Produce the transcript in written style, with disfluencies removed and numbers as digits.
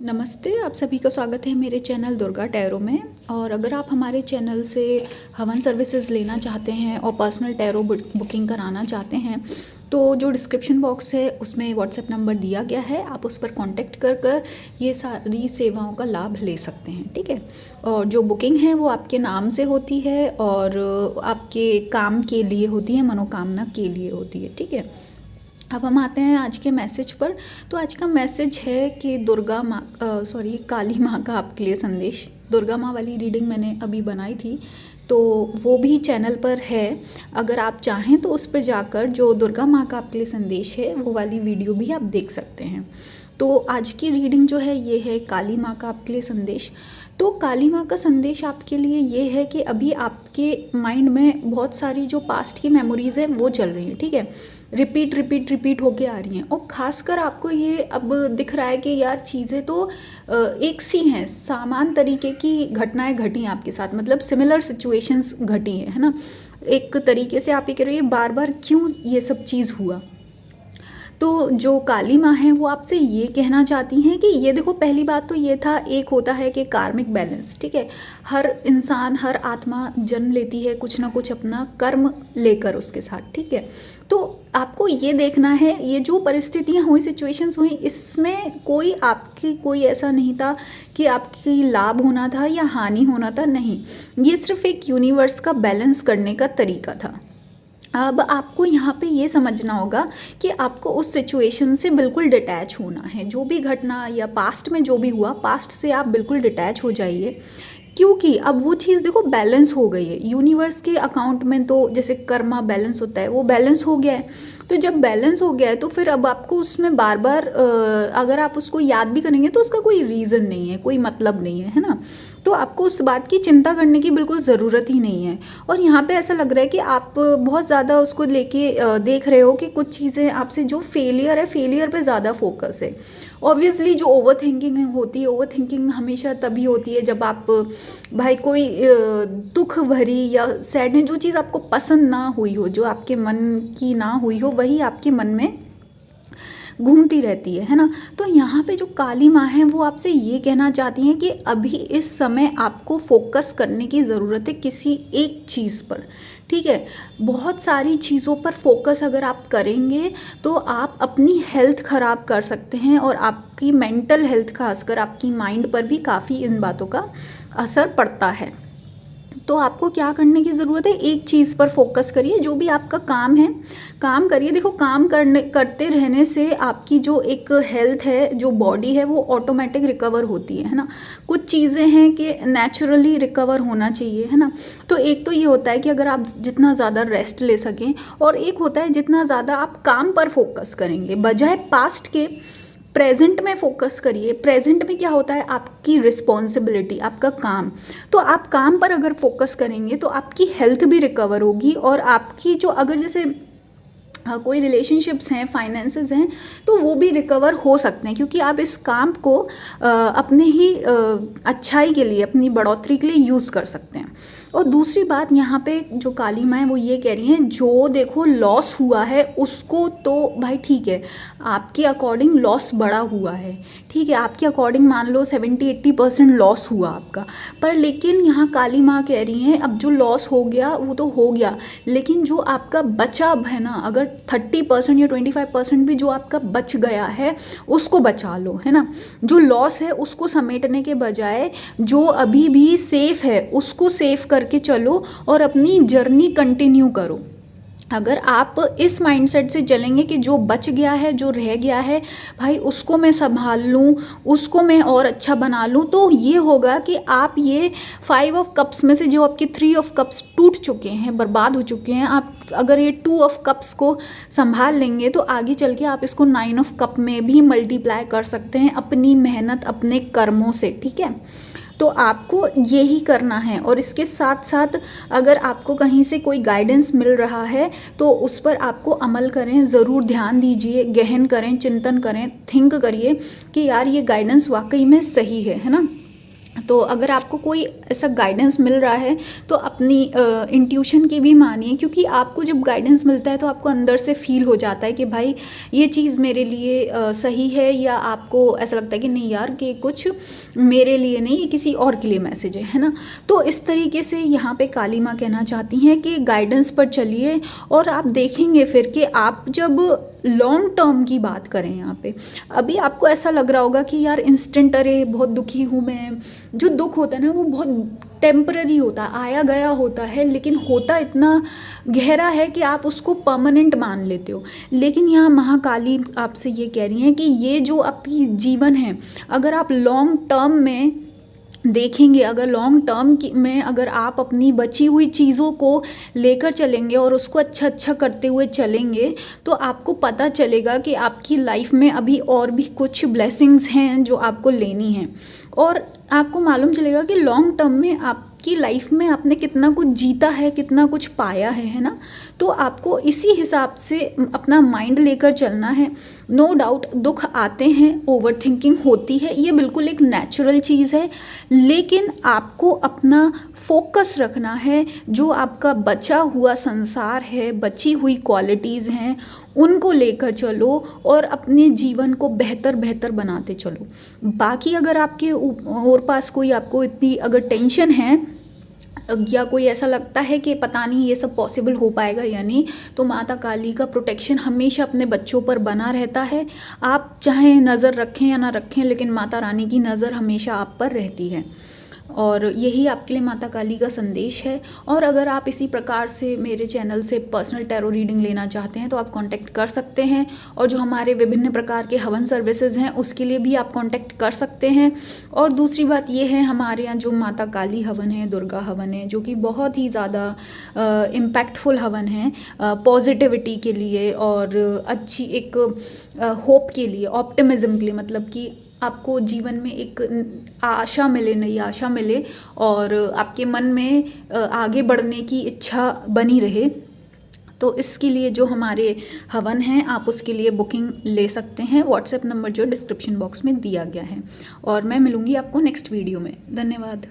नमस्ते, आप सभी का स्वागत है मेरे चैनल दुर्गा टैरो में। और अगर आप हमारे चैनल से हवन सर्विसेज लेना चाहते हैं और पर्सनल टैरो बुकिंग कराना चाहते हैं तो जो डिस्क्रिप्शन बॉक्स है उसमें व्हाट्सएप नंबर दिया गया है, आप उस पर कांटेक्ट कर ये सारी सेवाओं का लाभ ले सकते हैं। ठीक है। और जो बुकिंग है वो आपके नाम से होती है और आपके काम के लिए होती है, मनोकामना के लिए होती है। ठीक है। अब हम आते हैं आज के मैसेज पर। तो आज का मैसेज है कि काली माँ का आपके लिए संदेश। दुर्गा माँ वाली रीडिंग मैंने अभी बनाई थी तो वो भी चैनल पर है, अगर आप चाहें तो उस पर जाकर जो दुर्गा माँ का आपके लिए संदेश है वो वाली वीडियो भी आप देख सकते हैं। तो आज की रीडिंग जो है ये है काली माँ का आपके लिए संदेश। तो काली माँ का संदेश आपके लिए ये है कि अभी आपके माइंड में बहुत सारी जो पास्ट की मेमोरीज़ है वो चल रही हैं। ठीक है। रिपीट होके आ रही हैं और ख़ासकर आपको ये अब दिख रहा है कि यार चीज़ें तो एक सी हैं, समान तरीके की घटनाएं घटी हैं आपके साथ, मतलब सिमिलर सिचुएशंस घटी हैं, है ना। एक तरीके से आप ये कह रहे हो बार बार क्यों ये सब चीज़ हुआ। तो जो काली माँ है वो आपसे ये कहना चाहती हैं कि ये देखो, पहली बात तो ये था, एक होता है कि कार्मिक बैलेंस। ठीक है। हर इंसान, हर आत्मा जन्म लेती है कुछ ना कुछ अपना कर्म लेकर उसके साथ। ठीक है। तो आपको ये देखना है ये जो परिस्थितियाँ हुई, सिचुएशंस हुई, इसमें कोई ऐसा नहीं था कि आपकी लाभ होना था या हानि होना था, नहीं। ये सिर्फ एक यूनिवर्स का बैलेंस करने का तरीका था। अब आपको यहाँ पे ये समझना होगा कि आपको उस सिचुएशन से बिल्कुल डिटैच होना है। जो भी घटना या पास्ट में जो भी हुआ, पास्ट से आप बिल्कुल डिटैच हो जाइए, क्योंकि अब वो चीज़ देखो बैलेंस हो गई है यूनिवर्स के अकाउंट में। तो जैसे कर्मा बैलेंस होता है वो बैलेंस हो गया है। तो जब बैलेंस हो गया है तो फिर अब आपको उसमें बार बार अगर आप उसको याद भी करेंगे तो उसका कोई रीज़न नहीं है, कोई मतलब नहीं है ना। तो आपको उस बात की चिंता करने की बिल्कुल ज़रूरत ही नहीं है। और यहाँ पे ऐसा लग रहा है कि आप बहुत ज़्यादा उसको लेके देख रहे हो कि कुछ चीज़ें आपसे, जो फेलियर है, फेलियर पे ज़्यादा फोकस है। ऑब्वियसली जो ओवर थिंकिंग होती है, ओवर थिंकिंग हमेशा तभी होती है जब आप भाई कोई दुख भरी या सैड, जो चीज़ आपको पसंद ना हुई हो, जो आपके मन की ना हुई हो, वही आपके मन में घूमती रहती है ना। तो यहाँ पे जो काली माँ है वो आपसे ये कहना चाहती हैं कि अभी इस समय आपको फोकस करने की ज़रूरत है किसी एक चीज़ पर। ठीक है। बहुत सारी चीज़ों पर फोकस अगर आप करेंगे तो आप अपनी हेल्थ ख़राब कर सकते हैं और आपकी मेंटल हेल्थ, खासकर आपकी माइंड पर भी काफ़ी इन बातों का असर पड़ता है। तो आपको क्या करने की ज़रूरत है, एक चीज़ पर फोकस करिए। जो भी आपका काम है काम करिए। देखो, काम करते रहने से आपकी जो एक हेल्थ है, जो बॉडी है, वो ऑटोमेटिक रिकवर होती है ना। कुछ चीज़ें हैं कि नेचुरली रिकवर होना चाहिए, है ना। तो एक तो ये होता है कि अगर आप जितना ज़्यादा रेस्ट ले सकें, और एक होता है जितना ज़्यादा आप काम पर फोकस करेंगे बजाय पास्ट के, प्रेजेंट में फोकस करिए। प्रेजेंट में क्या होता है, आपकी रिस्पॉन्सिबिलिटी, आपका काम। तो आप काम पर अगर फोकस करेंगे तो आपकी हेल्थ भी रिकवर होगी और आपकी जो, अगर जैसे कोई रिलेशनशिप्स हैं, फाइनेंसेस हैं, तो वो भी रिकवर हो सकते हैं, क्योंकि आप इस काम को अपने ही अच्छाई के लिए, अपनी बढ़ोतरी के लिए यूज़ कर सकते हैं। और दूसरी बात यहाँ पे जो काली माँ है वो ये कह रही हैं, जो देखो लॉस हुआ है उसको तो भाई ठीक है, आपके अकॉर्डिंग लॉस बड़ा हुआ है। ठीक है। आपके अकॉर्डिंग मान लो 70-80% लॉस हुआ आपका, पर लेकिन यहाँ काली माँ कह रही हैं अब जो लॉस हो गया वो तो हो गया, लेकिन जो आपका बचा है ना, अगर 30% या 25% भी जो आपका बच गया है उसको बचा लो, है ना। जो लॉस है उसको समेटने के बजाय जो अभी भी सेफ है उसको सेफ करके चलो और अपनी जर्नी कंटिन्यू करो। अगर आप इस माइंडसेट से चलेंगे कि जो बच गया है, जो रह गया है भाई, उसको मैं संभाल लूँ, उसको मैं और अच्छा बना लूँ, तो ये होगा कि आप ये 5 ऑफ कप्स में से जो आपके 3 ऑफ कप्स टूट चुके हैं, बर्बाद हो चुके हैं, आप अगर ये 2 ऑफ कप्स को संभाल लेंगे तो आगे चल के आप इसको 9 ऑफ कप में भी मल्टीप्लाई कर सकते हैं अपनी मेहनत, अपने कर्मों से। ठीक है। तो आपको यही करना है। और इसके साथ साथ अगर आपको कहीं से कोई गाइडेंस मिल रहा है तो उस पर आपको अमल करें, ज़रूर ध्यान दीजिए, गहन करें, चिंतन करें, थिंक करिए कि यार ये गाइडेंस वाकई में सही है ना। तो अगर आपको कोई ऐसा गाइडेंस मिल रहा है तो अपनी इंट्यूशन की भी मानिए, क्योंकि आपको जब गाइडेंस मिलता है तो आपको अंदर से फील हो जाता है कि भाई ये चीज़ मेरे लिए सही है, या आपको ऐसा लगता है कि नहीं यार कि कुछ मेरे लिए नहीं, ये किसी और के लिए मैसेज है ना। तो इस तरीके से यहाँ पे काली माँ कहना चाहती हैं कि गाइडेंस पर चलिए, और आप देखेंगे फिर कि आप जब लॉन्ग टर्म की बात करें यहाँ पे, अभी आपको ऐसा लग रहा होगा कि यार इंस्टेंट, अरे बहुत दुखी हूँ मैं, जो दुख होता है ना वो बहुत टेम्पररी होता है, आया गया होता है, लेकिन होता इतना गहरा है कि आप उसको परमानेंट मान लेते हो। लेकिन यहाँ महाकाली आपसे ये कह रही हैं कि ये जो आपकी जीवन है, अगर आप लॉन्ग टर्म में देखेंगे, अगर लॉन्ग टर्म में अगर आप अपनी बची हुई चीज़ों को लेकर चलेंगे और उसको अच्छा करते हुए चलेंगे, तो आपको पता चलेगा कि आपकी लाइफ में अभी और भी कुछ ब्लेसिंग्स हैं जो आपको लेनी हैं, और आपको मालूम चलेगा कि लॉन्ग टर्म में आपकी लाइफ में आपने कितना कुछ जीता है, कितना कुछ पाया है ना। तो आपको इसी हिसाब से अपना माइंड लेकर चलना है। नो डाउट दुख आते हैं, ओवर थिंकिंग होती है, ये बिल्कुल एक नेचुरल चीज़ है, लेकिन आपको अपना फोकस रखना है। जो आपका बचा हुआ संसार है, बची हुई क्वालिटीज़ हैं, उनको लेकर चलो और अपने जीवन को बेहतर बनाते चलो। बाकी अगर आपके और पास कोई आपको इतनी अगर टेंशन है, या कोई ऐसा लगता है कि पता नहीं ये सब पॉसिबल हो पाएगा या नहीं, तो माता काली का प्रोटेक्शन हमेशा अपने बच्चों पर बना रहता है। आप चाहे नज़र रखें या ना रखें, लेकिन माता रानी की नज़र हमेशा आप पर रहती है, और यही आपके लिए माता काली का संदेश है। और अगर आप इसी प्रकार से मेरे चैनल से पर्सनल टैरो रीडिंग लेना चाहते हैं तो आप कांटेक्ट कर सकते हैं, और जो हमारे विभिन्न प्रकार के हवन सर्विसेज हैं उसके लिए भी आप कांटेक्ट कर सकते हैं। और दूसरी बात ये है, हमारे यहाँ जो माता काली हवन है, दुर्गा हवन है, जो कि बहुत ही ज़्यादा इम्पैक्टफुल हवन है पॉजिटिविटी के लिए, और अच्छी एक होप के लिए, ऑप्टिमिज्म के लिए, मतलब कि आपको जीवन में एक आशा मिले, नई आशा मिले, और आपके मन में आगे बढ़ने की इच्छा बनी रहे। तो इसके लिए जो हमारे हवन हैं, आप उसके लिए बुकिंग ले सकते हैं। व्हाट्सएप नंबर जो डिस्क्रिप्शन बॉक्स में दिया गया है, और मैं मिलूँगी आपको नेक्स्ट वीडियो में। धन्यवाद।